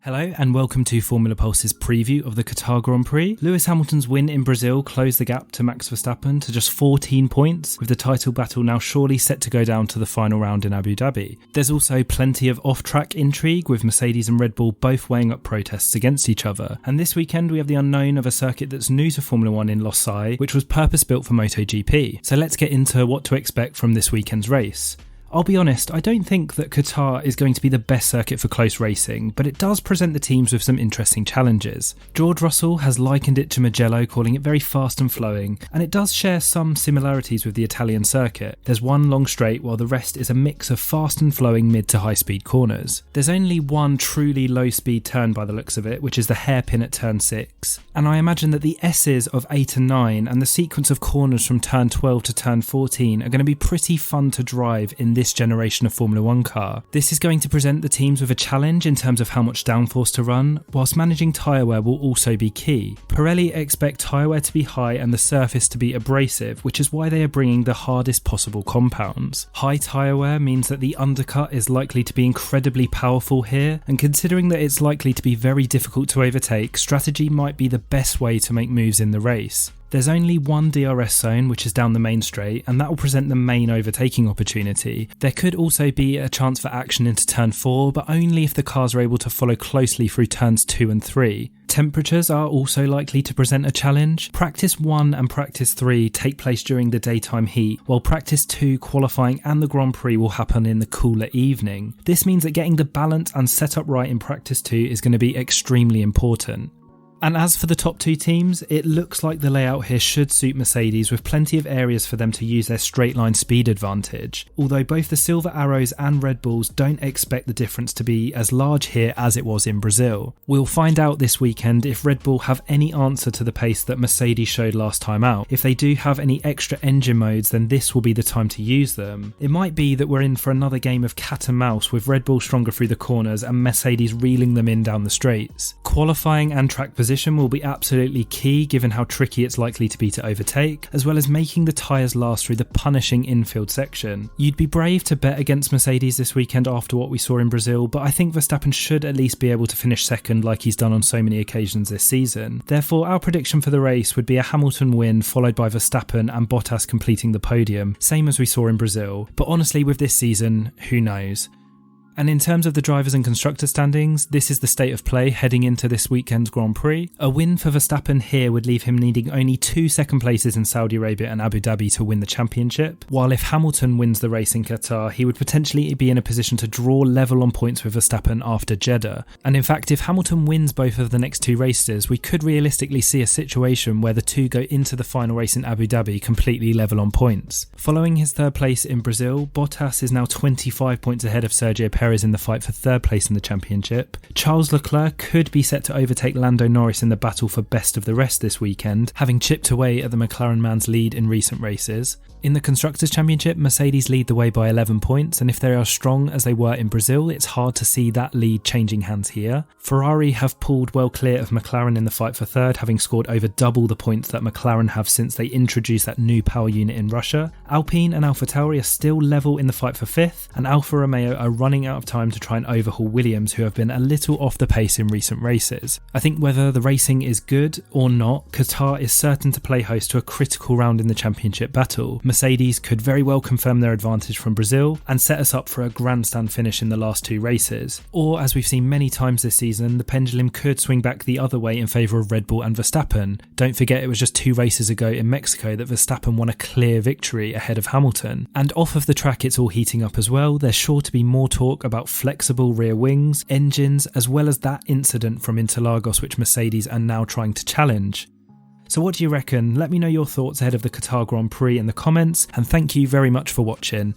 Hello and welcome to Formula Pulse's preview of the Qatar Grand Prix. Lewis Hamilton's win in Brazil closed the gap to Max Verstappen to just 14 points, with the title battle now surely set to go down to the final round in Abu Dhabi. There's also plenty of off-track intrigue, with Mercedes and Red Bull both weighing up protests against each other. And this weekend we have the unknown of a circuit that's new to Formula 1 in Losail, which was purpose-built for MotoGP. So let's get into what to expect from this weekend's race. I'll be honest, I don't think that Qatar is going to be the best circuit for close racing, but it does present the teams with some interesting challenges. George Russell has likened it to Mugello, calling it very fast and flowing, and it does share some similarities with the Italian circuit. There's one long straight while the rest is a mix of fast and flowing mid to high speed corners. There's only one truly low speed turn by the looks of it, which is the hairpin at turn 6, and I imagine that the S's of 8 and 9 and the sequence of corners from turn 12 to turn 14 are going to be pretty fun to drive in this generation of Formula 1 car. This is going to present the teams with a challenge in terms of how much downforce to run, whilst managing tyre wear will also be key. Pirelli expect tyre wear to be high and the surface to be abrasive, which is why they are bringing the hardest possible compounds. High tyre wear means that the undercut is likely to be incredibly powerful here, and considering that it's likely to be very difficult to overtake, strategy might be the best way to make moves in the race. There's only one DRS zone, which is down the main straight, and that will present the main overtaking opportunity. There could also be a chance for action into turn 4, but only if the cars are able to follow closely through turns 2 and 3. Temperatures are also likely to present a challenge. Practice 1 and Practice 3 take place during the daytime heat, while Practice 2, qualifying and the Grand Prix will happen in the cooler evening. This means that getting the balance and setup right in Practice 2 is going to be extremely important. And as for the top two teams, it looks like the layout here should suit Mercedes, with plenty of areas for them to use their straight line speed advantage, although both the Silver Arrows and Red Bulls don't expect the difference to be as large here as it was in Brazil. We'll find out this weekend if Red Bull have any answer to the pace that Mercedes showed last time out. If they do have any extra engine modes, then this will be the time to use them. It might be that we're in for another game of cat and mouse, with Red Bull stronger through the corners and Mercedes reeling them in down the straights. Qualifying and track position will be absolutely key, given how tricky it's likely to be to overtake, as well as making the tyres last through the punishing infield section. You'd be brave to bet against Mercedes this weekend after what we saw in Brazil, but I think Verstappen should at least be able to finish second like he's done on so many occasions this season. Therefore, our prediction for the race would be a Hamilton win followed by Verstappen and Bottas completing the podium, same as we saw in Brazil. But honestly, with this season, who knows? And in terms of the drivers and constructor standings, this is the state of play heading into this weekend's Grand Prix. A win for Verstappen here would leave him needing only 2 second places in Saudi Arabia and Abu Dhabi to win the championship, while if Hamilton wins the race in Qatar, he would potentially be in a position to draw level on points with Verstappen after Jeddah. And in fact, if Hamilton wins both of the next 2 races, we could realistically see a situation where the two go into the final race in Abu Dhabi completely level on points. Following his 3rd place in Brazil, Bottas is now 25 points ahead of Sergio Perez in the fight for 3rd place in the championship. Charles Leclerc could be set to overtake Lando Norris in the battle for best of the rest this weekend, having chipped away at the McLaren man's lead in recent races. In the Constructors' Championship, Mercedes lead the way by 11 points, and if they are as strong as they were in Brazil, it's hard to see that lead changing hands here. Ferrari have pulled well clear of McLaren in the fight for 3rd, having scored over double the points that McLaren have since they introduced that new power unit in Russia. Alpine and AlphaTauri are still level in the fight for 5th, and Alfa Romeo are running out of time to try and overhaul Williams, who have been a little off the pace in recent races. I think whether the racing is good or not, Qatar is certain to play host to a critical round in the championship battle. Mercedes could very well confirm their advantage from Brazil and set us up for a grandstand finish in the last 2 races. Or, as we've seen many times this season, the pendulum could swing back the other way in favour of Red Bull and Verstappen. Don't forget, it was just 2 races ago in Mexico that Verstappen won a clear victory ahead of Hamilton. And off of the track, it's all heating up as well. There's sure to be more talk about flexible rear wings, engines, as well as that incident from Interlagos which Mercedes are now trying to challenge. So what do you reckon? Let me know your thoughts ahead of the Qatar Grand Prix in the comments, and thank you very much for watching.